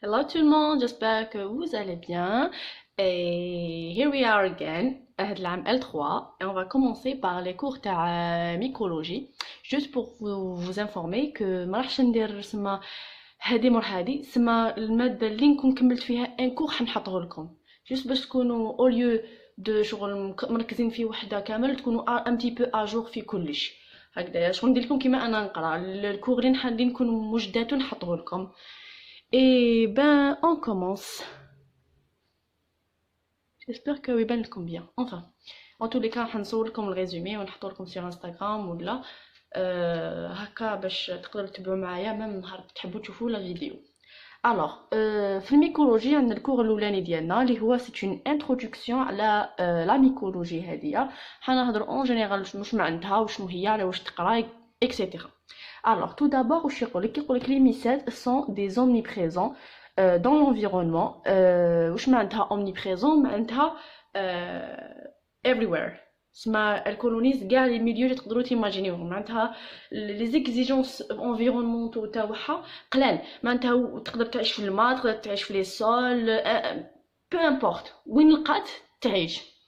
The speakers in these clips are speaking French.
Hello tout le monde, j'espère que vous allez bien. Et here we are again, هاد العام L3, et on va commencer par les cours تاع mycologie. Juste pour vous informer que ما راحش ندير سما هادي مور هادي سما المادة اللي نكون كملت فيها ان كور حنحطه لكم. Juste باش تكونوا au lieu de شغل مركزين في وحدة كامل تكونوا un petit peu à jour في كلش. هكذا شغل ندير لكم كيما انا نقرا الكور اللي نكون مجدات نحطه لكم. Et ben, on commence. J'espère que يبان لكم bien. Enfin, en tous les cas حنصور لكم الريزومي ونحطو لكم sur انستغرام ولا هكا باش تقدروا تتبعوا معايا ميم نهار تحبوا تشوفوا لا فيديو. Alors, في الميكولوجي عندنا الكور الاولاني ديالنا اللي هو سي اون انتروداكسيون على لا ميكولوجي هذه. حنهضروا اون جينيرال شنو معناتها وشنو هي على واش تقرا etc. Alors, tout d'abord, les mycètes sont des omniprésents dans l'environnement. واش معناتها omniprésent معناتها everywhere. elles colonisent كاع les milieux اللي تقدروا تيماجينيوهم. معناتها les exigences environnementaux تاعها قلال. معناتها تقدر تعيش في الماء، تقدر تعيش في les sols، peu importe وين لقات تعيش.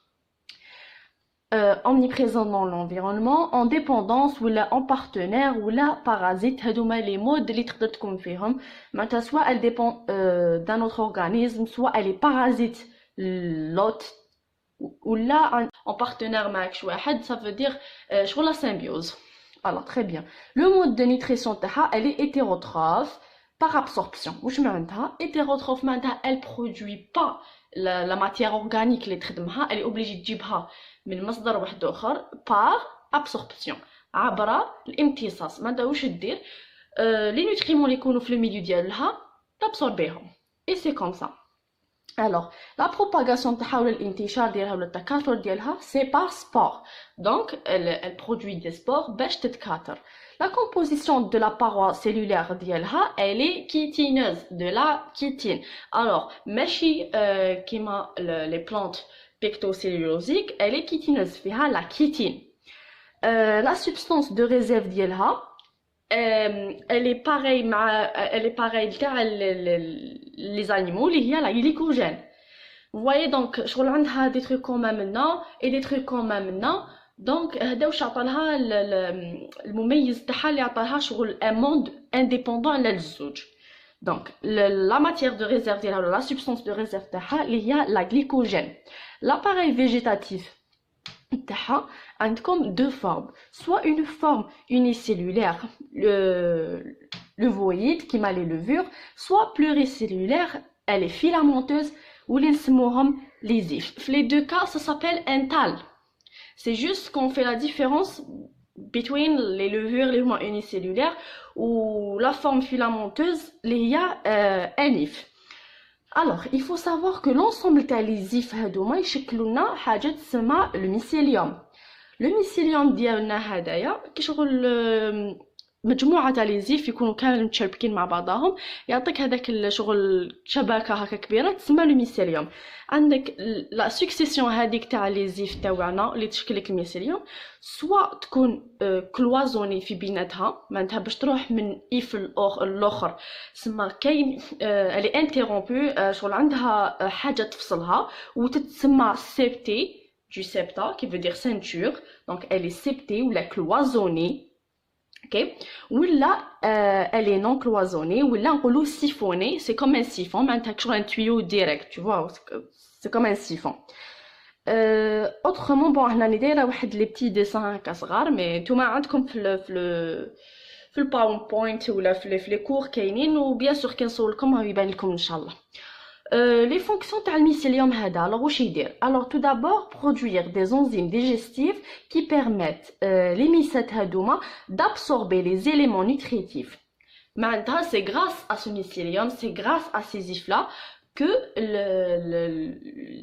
Omniprésent dans l'environnement, en dépendance ou là en partenaire ou là parasite. هذوما les modes اللي تقدر تكون فيهم. معناتها soit elle dépend d'un autre organisme, soit elle est parasite l'autre ou là en partenaire معك شي واحد. Ça veut dire شغل la symbiose. Alors très bien. Le mode de nutrition تاعها elle est hétérotrophe par absorption. واش معناتها hétérotrophe؟ معناتها elle produit pas la matière organique اللي تخدمها، elle est obligée تجيبها من مصدر واحد اخر par absorption عبر الامتصاص. معناتها واش دير لي نوتريمون اللي يكونوا في الميليو ديالها تابسوربيهم et c'est comme ça. Alors la propagation تاعها ولا الانتشار ديالها ولا التكاثر ديالها c'est par spore. Donc elle produit des spores باش تتكاثر. La composition de la paroi cellulaire ديالها elle est chitineuse, de la chitine. Alors ماشي كيما les plantes pectocellulosique, elle est chitineuse, فيها la chitine. La substance de réserve ديالها elle est pareille تاع les animaux اللي هي la glycogène. Vous voyez donc شغل عندها des trucs communs maintenant et des trucs communs maintenant. Donc هذا واش عطالها المميز تاعها اللي عطالها شغل un monde indépendant على الزوج. Donc la matière de réserve ديالها la substance de réserve تاعها اللي هي la glycogène. L'appareil végétatif تاعها عندكم deux formes, soit une forme unicellulaire l'ovoïde qui m'a les levures, soit pluricellulaire elle est filamenteuse ou les نسموهم les ifs. Dans les deux cas ça s'appelle un thalle. C'est juste qu'on fait la différence between les levures les unicellulaires ou la forme filamenteuse les y a un if. Alors, il faut savoir que l'ensemble تاع les ifs هادوما يشكلوا لنا حاجه تسمى الميسيليوم. الميسيليوم ديالنا هدايا كشغل مجموعه تاع لي زيف يكونوا كامل متشابكين مع بعضهم يعطيك هذاك الشغل شبكه هكا كبيره تسمى الميسيليوم. عندك لا سكسيسيون هذيك تاع لي زيف تاعنا اللي تشكل لك الميسيليوم سوا تكون كلوازوني في بيناتها. معناتها باش تروح من ايف الاخر سما كاين الي انتررومبو شغل عندها حاجه تفصلها وتتسمى سيبتي du septa qui veut dire ceinture. Donc elle est septée ou la cloisonnée. Ok, ou là elle est non cloisonnée ou là on peut siphonner, c'est comme un siphon, mais toujours un tuyau direct, tu vois, c'est comme un siphon. Autrement bon احنا ندير واحد les petits dessins هكا صغار mais نتوما عندكم في الباوربوينت ولا في les cours كاينين وبيان سور كنصور لكم يبان لكم ان شاء الله. Les fonctions تاع الميسيليوم هذا alors واش يدير؟ Alors tout d'abord produire des enzymes digestives qui permettent les mycètes هذوما d'absorber les éléments nutritifs. معناتها c'est grâce à ce mycélium, c'est grâce à ces ifs là que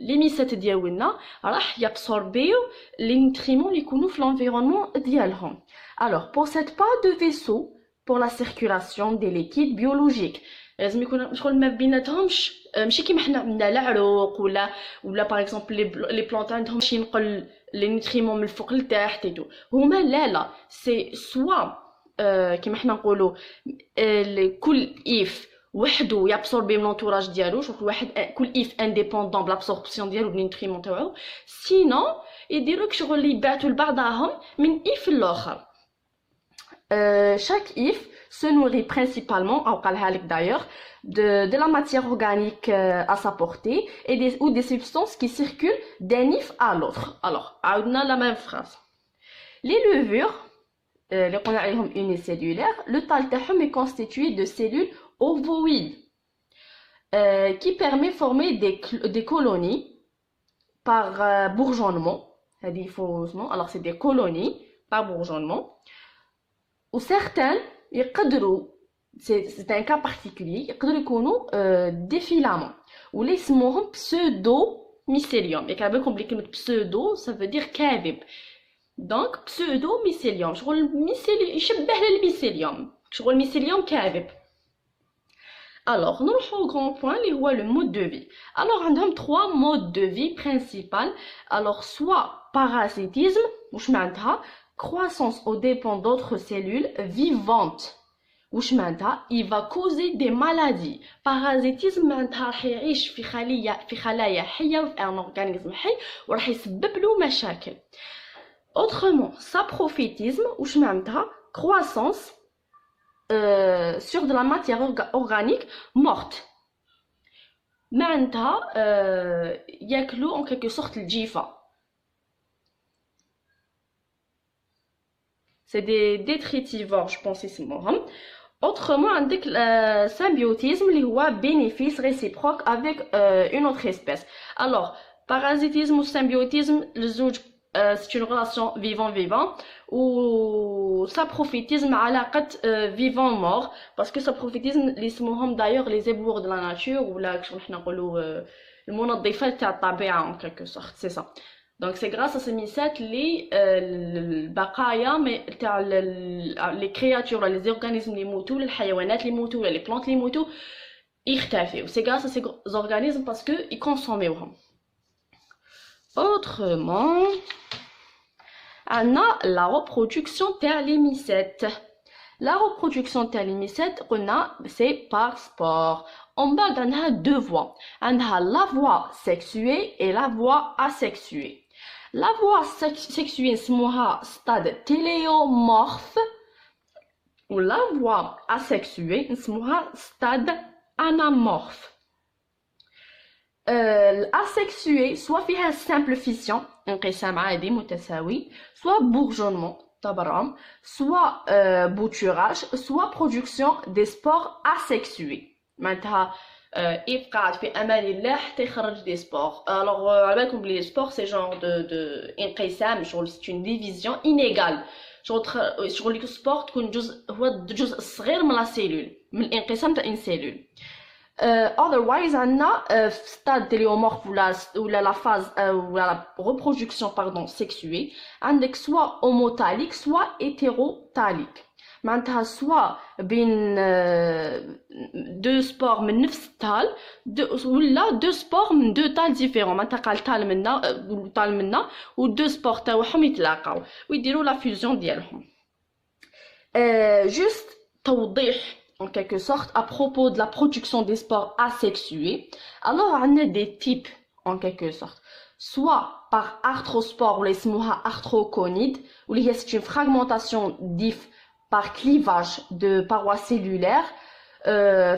les mycètes ديالنا راح يابسوربيو les nutriments اللي يكونوا في l'environnement ديالهم. Alors pour cette part de vaisseau pour la circulation des liquides biologiques لازم يكون شغل ما بيناتهمش ماشي كيما حنا عندنا العروق ولا باغ اكزومبل لي بلانت عندهم ماشي ينقل لي نوتريمون من الفوق لتحت ايتو. هما لا سي سوا كيما حنا نقولوا كل ايف وحده يابسوربي من l'entourage ديالو شوف واحد كل اف انديبوندون بلابسوربسيون ديالو بالنيوتريمون تاعو سينو يديروا لك شغل اللي يبعثوا لبعضهم من اف الاخر. Chaque if se nourrit principalement, d'ailleurs, de la matière organique à sa portée ou des substances qui circulent d'un if à l'autre. Alors, on a la même phrase. Les levures, les qu'on a unicellulaires, le tal est constitué de cellules ovoïdes qui permet de former des colonies par bourgeonnement. Alors, c'est des colonies par bourgeonnement. Ou certaines, c'est un cas particulier, des filaments. Ou les pseudo-mycélium. Et quand on dit pseudo, ça veut dire كاذب. Donc, pseudo-mycélium. Je le mycélium. Je le mycélium كاذب. Alors, nous allons au grand point, le mode de vie. Alors, on a 3 modes de vie principaux. Alors, soit parasitisme, croissance aux dépens d'autres cellules vivantes. Il va causer des maladies. Parasitisme راح يعيش في خلايا حية في un organisme حي وراح يسبب له مشاكل. Autrement, saprophytisme croissance sur de la matière organique morte. معناتها ياكلوا en quelque sorte الجيفة. C'est des détritivores, je pense ici. Autrement, on dit que le symbiotisme est bénéfice réciproque avec une autre espèce. Alors, parasitisme ou symbiotisme, c'est une relation vivant-vivant. Ou saprophytisme, علاقة vivant-mort. Parce que saprophytisme, d'ailleurs les éboueurs de la nature, ou là, le منظفات تاع الطبيعة en quelque sorte, c'est ça. Donc c'est grâce à ces mycètes les créatures, les organismes les moutous, les حيوانات les moutous, les plantes les moutous يختفوا. C'est grâce à ces organismes parce que ils consomment. Autrement, on a la reproduction des les mycètes. La reproduction des les mycètes, c'est par spore. En bas, on a 2 voies. On a la voie sexuée et la voie asexuée. La voie sexuée c'est stade téléomorphe ou la voie asexuée c'est stade anamorphe. L'asexuée soit فيها simple fission انقسام عادي متساوي, soit bourgeonnement تبرم, soit bouturage, soit production des spores asexués. معناتها if قاعد في امان الله حتى يخرج des spores. Alors على بالكم بلي les spores c'est genre de انقسام, c'est une division inégale. شغل لي spore تكون هو الجزء الصغير من la cellule, من الانقسام تاع une cellule. Otherwise عندنا stade téléomorphe ou la phase ou la reproduction sexuée عندك soit homothallique soit hétérothallique. معناتها soit بين 2 spores من نفس التال ولا 2 spores من 2 تال ديفيرون. معناتها قال تال منا وتال منا و 2 spores تاعهم يتلاقاو ويديروا لا فيوزيون ديالهم. Juste توضيح en quelque sorte à propos de la production des spores asexués. Alors on a des types en quelque sorte, soit par arthrospore ou les arthroconides, où il y a une fragmentation d'if par clivage de parois cellulaires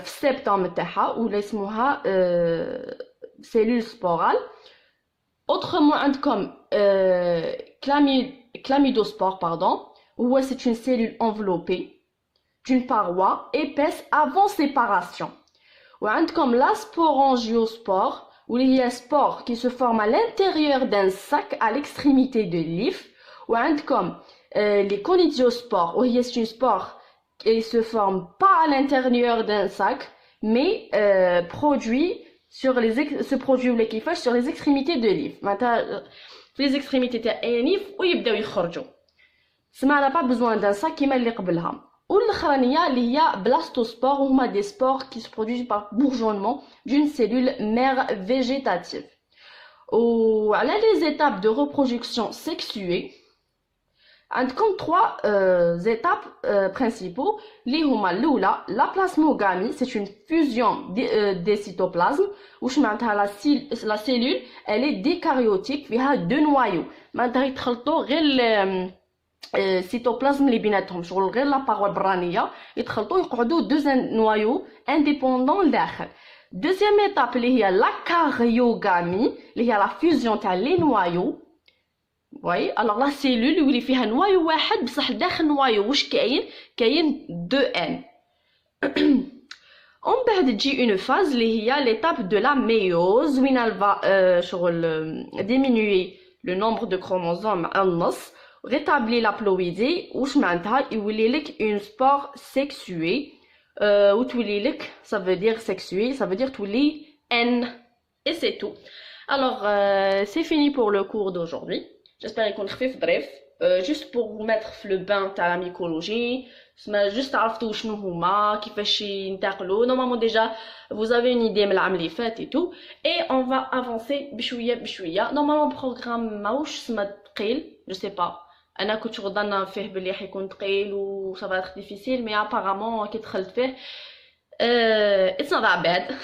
septum تاعها ou les cellules sporales. Autrement comme chlamydospore où c'est une cellule enveloppée d'une paroi épaisse avant séparation. Ou comme la sporangiospore où il y a spore qui se forme à l'intérieur d'un sac à l'extrémité de l'if. Ou comme les conidiospores où il y a une spore qui se forme pas à l'intérieur d'un sac mais se produit sur les extrémités de l'if. Maintenant, les extrémités de l'if où ils يخرجوا. Ça n'a pas besoin d'un sac qui met les قبلها. والأخرانية اللي هي blastospores هما des spores qui se produisent par bourgeonnement d'une cellule mère végétative. وعلى les étapes de reproduction sexuée عندكم trois étapes principaux اللي هما الاولى la plasmogamie, c'est une fusion des cytoplasmes. واش معناتها la cellule elle est dékaryotique فيها deux noyaux معناتها يتخلطوا غير السيتوبلازم اللي بيناتهم شغل غير لا باغوا البرانيه يتخلطوا يقعدوا deux noyaux indépendants لداخل. deuxième étape اللي هي la karyogamie اللي هي la fusion تاع les noyaux. voyez alors la cellule اللي فيها نوايو واحد بصح داخل نوايو واش كاين 2n. ومن بعد تجي une phase اللي هي l'étape de la méiose وين elle va شغل diminuer le nombre de chromosomes النص rétablir la ploïdie واش معناتها يولي لك une spore sexuée وتولي لك ça veut dire sexuée ça veut dire تولي n et c'est tout. Alors c'est fini pour le cours d'aujourd'hui. J'espère يكون خفيف ظريف juste pour vous mettre le bain تاع la mycologie juste عرفتوا شنو هما كيفاش ينتقلوا. Normalement déjà vous avez une idée من العام اللي فات et tout et on va avancer بشويه بشويه. Normalement programme ماهوش سما ثقيل je sais pas انا كنت غضنا فيه بلي حيكون ثقيل و ça va être difficile mais apparemment كي دخلت فيه it's not that bad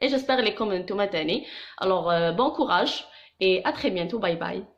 et j'espère لكم انتم تاني. Alors bon courage et à très bientôt, bye bye.